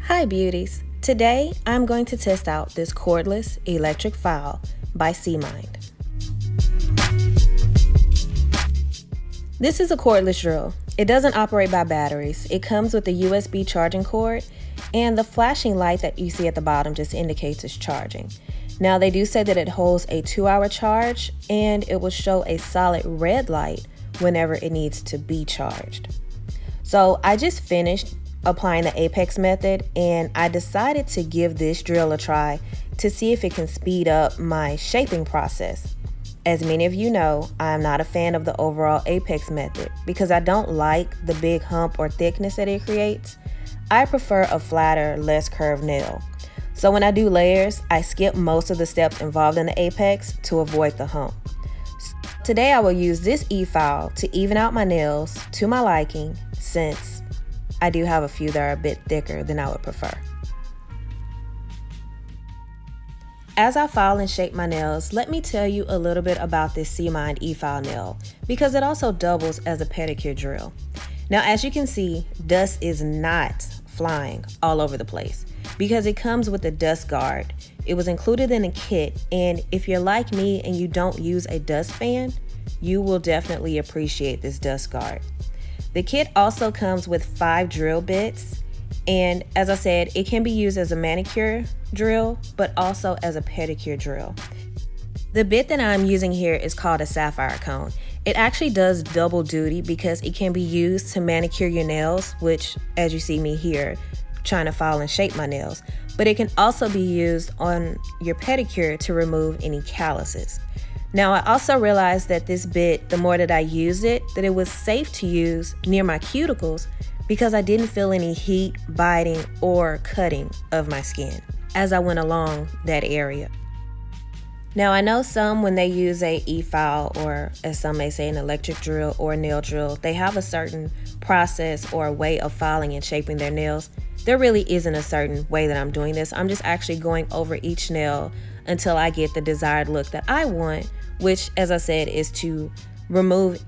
Hi beauties! Today I'm going to test out this cordless electric file by SEAMIND. This is a cordless drill. It doesn't operate by batteries. It comes with a USB charging cord, and the flashing light that you see at the bottom just indicates it's charging. Now they do say that it holds a 2-hour charge and it will show a solid red light whenever it needs to be charged. So I just finished applying the Apex method and I decided to give this drill a try to see if it can speed up my shaping process. As many of you know, I'm not a fan of the overall Apex method because I don't like the big hump or thickness that it creates. I prefer a flatter, less curved nail. So when I do layers, I skip most of the steps involved in the Apex to avoid the hump. Today I will use this eFile to even out my nails to my liking, since I do have a few that are a bit thicker than I would prefer. As I file and shape my nails, let me tell you a little bit about this SEAMIND eFile nail because it also doubles as a pedicure drill. Now as you can see, dust is not flying all over the place because it comes with a dust guard. It was included in a kit, and if you're like me and you don't use a dust fan, you will definitely appreciate this dust guard. The kit also comes with 5 drill bits, and as I said, it can be used as a manicure drill, but also as a pedicure drill. The bit that I'm using here is called a sapphire cone. It actually does double duty because it can be used to manicure your nails, which, as you see me here, trying to file and shape my nails, but it can also be used on your pedicure to remove any calluses. Now I also realized that this bit, the more that I used it, that it was safe to use near my cuticles because I didn't feel any heat, biting, or cutting of my skin as I went along that area. Now I know some, when they use a eFile, or as some may say an electric drill or a nail drill, they have a certain process or a way of filing and shaping their nails. There really isn't a certain way that I'm doing this. I'm just actually going over each nail until I get the desired look that I want, which, as I said, is to remove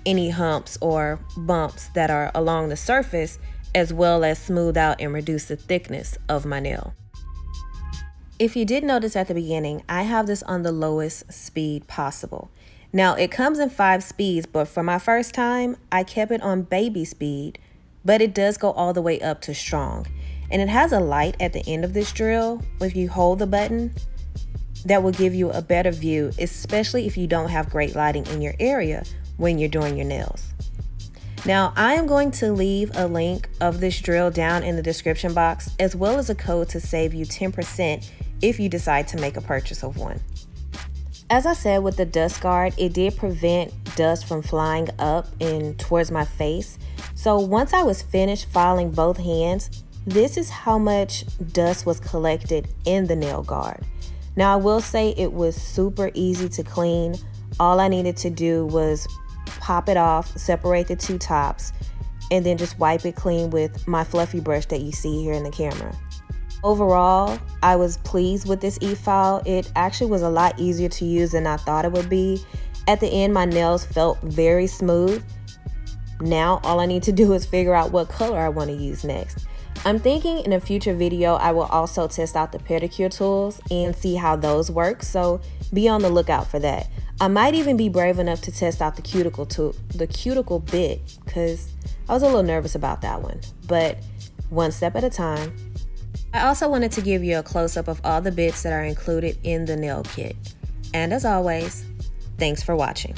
any humps or bumps that are along the surface, as well as smooth out and reduce the thickness of my nail. If you did notice at the beginning, I have this on the lowest speed possible. Now it comes in 5 speeds, but for my first time, I kept it on baby speed, but it does go all the way up to strong. And it has a light at the end of this drill. If you hold the button, that will give you a better view, especially if you don't have great lighting in your area when you're doing your nails. Now, I am going to leave a link of this drill down in the description box, as well as a code to save you 10% if you decide to make a purchase of one. As I said, with the dust guard, it did prevent dust from flying up and towards my face. So once I was finished filing both hands, this is how much dust was collected in the nail guard. Now I will say it was super easy to clean. All I needed to do was pop it off, separate the 2 tops, and then just wipe it clean with my fluffy brush that you see here in the camera. Overall, I was pleased with this eFile. It actually was a lot easier to use than I thought it would be. At the end, my nails felt very smooth. Now all I need to do is figure out what color I want to use next. I'm thinking in a future video I will also test out the pedicure tools and see how those work, so be on the lookout for that. I might even be brave enough to test out the cuticle bit, because I was a little nervous about that one, but one step at a time. I also wanted to give you a close-up of all the bits that are included in the nail kit. And as always, thanks for watching.